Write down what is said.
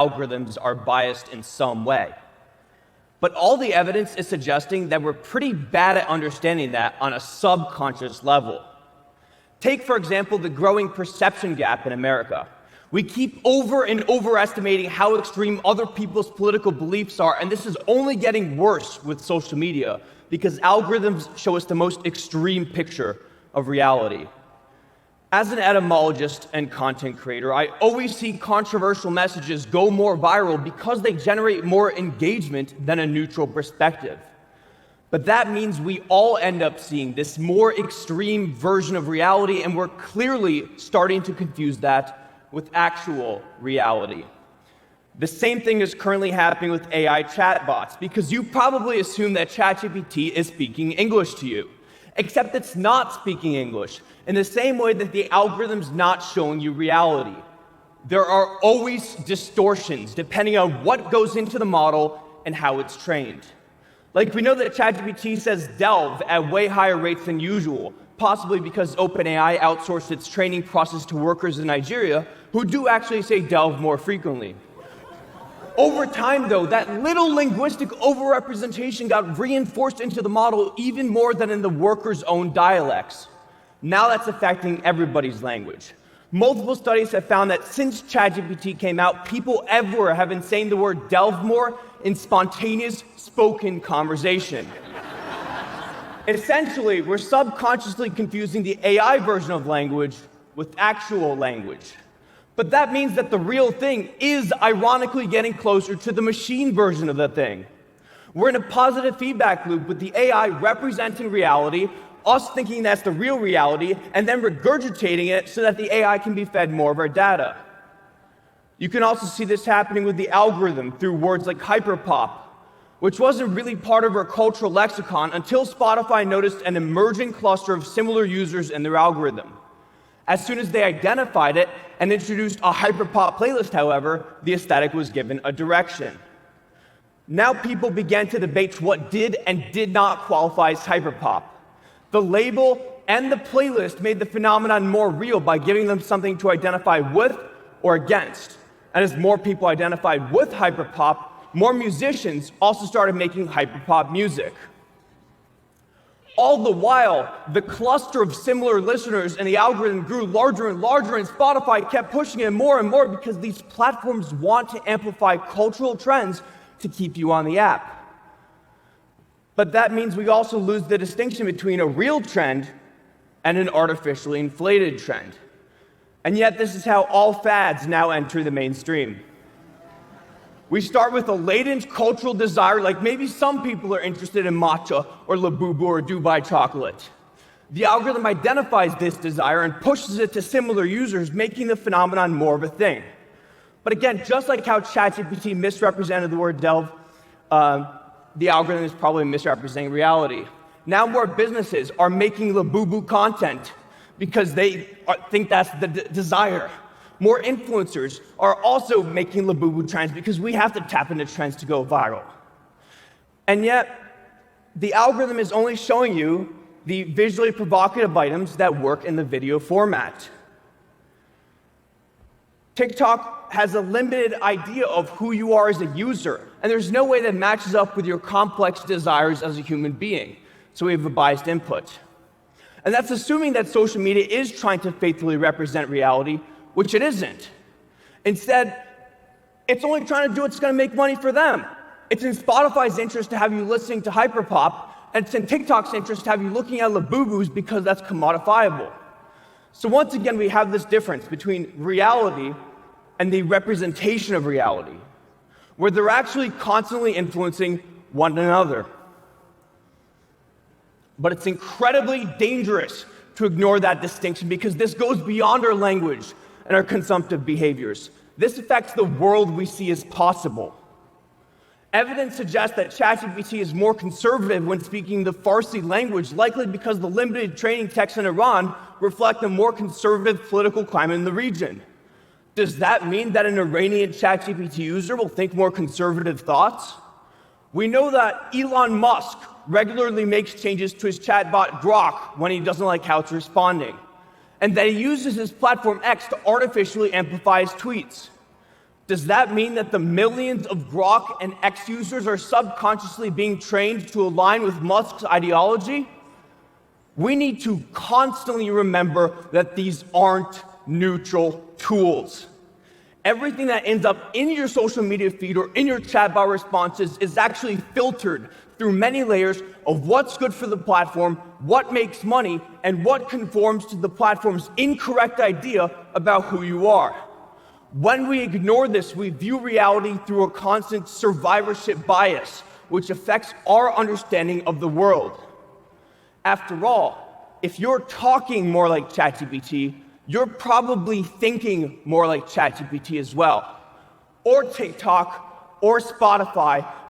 algorithms are biased in some way. But all the evidence is suggesting that we're pretty bad at understanding that on a subconscious level. Take, for example, the growing perception gap in America. We keep over and overestimating how extreme other people's political beliefs are, and this is only getting worse with social media because algorithms show us the most extreme picture of reality. As an etymologist and content creator, I always see controversial messages go more viral because they generate more engagement than a neutral perspective. But that means we all end up seeing this more extreme version of reality, and we're clearly starting to confuse that with actual reality. The same thing is currently happening with AI chatbots, because you probably assume that ChatGPT is speaking English to you. Except it's not speaking English, in the same way that the algorithm's not showing you reality. There are always distortions depending on what goes into the model and how it's trained. Like, we know that ChatGPT says delve at way higher rates than usual, possibly because OpenAI outsourced its training process to workers in Nigeria who do actually say delve more frequently. Over time, though, that little linguistic overrepresentation got reinforced into the model even more than in the workers' own dialects. Now that's affecting everybody's language. Multiple studies have found that since ChatGPT came out, people everywhere have been saying the word delve more in spontaneous spoken conversation. Essentially, we're subconsciously confusing the AI version of language with actual language. But that means that the real thing is ironically getting closer to the machine version of the thing. We're in a positive feedback loop with the AI representing reality, us thinking that's the real reality, and then regurgitating it so that the AI can be fed more of our data. You can also see this happening with the algorithm through words like hyperpop, which wasn't really part of our cultural lexicon until Spotify noticed an emerging cluster of similar users in their algorithm. As soon as they identified it and introduced a hyperpop playlist, however, the aesthetic was given a direction. Now people began to debate what did and did not qualify as hyperpop. The label and the playlist made the phenomenon more real by giving them something to identify with or against. And as more people identified with hyperpop, more musicians also started making hyperpop music. All the while, the cluster of similar listeners and the algorithm grew larger and larger, and Spotify kept pushing it more and more because these platforms want to amplify cultural trends to keep you on the app. But that means we also lose the distinction between a real trend and an artificially inflated trend. And yet this is how all fads now enter the mainstream. We start with a latent cultural desire, like maybe some people are interested in matcha or labubu or Dubai chocolate. The algorithm identifies this desire and pushes it to similar users, making the phenomenon more of a thing. But again, just like how ChatGPT misrepresented the word delve, the algorithm is probably misrepresenting reality. Now more businesses are making labubu content because they think that's the desire. More influencers are also making labubu trends because we have to tap into trends to go viral. And yet, the algorithm is only showing you the visually provocative items that work in the video format. TikTok has a limited idea of who you are as a user, and there's no way that matches up with your complex desires as a human being, so we have a biased input. And that's assuming that social media is trying to faithfully represent reality, which it isn't. Instead, it's only trying to do what's going to make money for them. It's in Spotify's interest to have you listening to hyperpop, and it's in TikTok's interest to have you looking at labubus because that's commodifiable. So once again, we have this difference between reality and the representation of reality, where they're actually constantly influencing one another. But it's incredibly dangerous to ignore that distinction because this goes beyond our language and our consumptive behaviors. This affects the world we see as possible. Evidence suggests that ChatGPT is more conservative when speaking the Farsi language, likely because the limited training texts in Iran reflect a more conservative political climate in the region. Does that mean that an Iranian ChatGPT user will think more conservative thoughts? We know that Elon Musk regularly makes changes to his chatbot Grok when he doesn't like how it's responding, and that he uses his platform X to artificially amplify his tweets. Does that mean that the millions of Grok and X users are subconsciously being trained to align with Musk's ideology? We need to constantly remember that these aren't neutral tools. Everything that ends up in your social media feed or in your chatbot responses is actually filtered through many layers of what's good for the platform, what makes money, and what conforms to the platform's incorrect idea about who you are. When we ignore this, we view reality through a constant survivorship bias, which affects our understanding of the world. After all, if you're talking more like ChatGPT, you're probably thinking more like ChatGPT as well, or TikTok, or Spotify,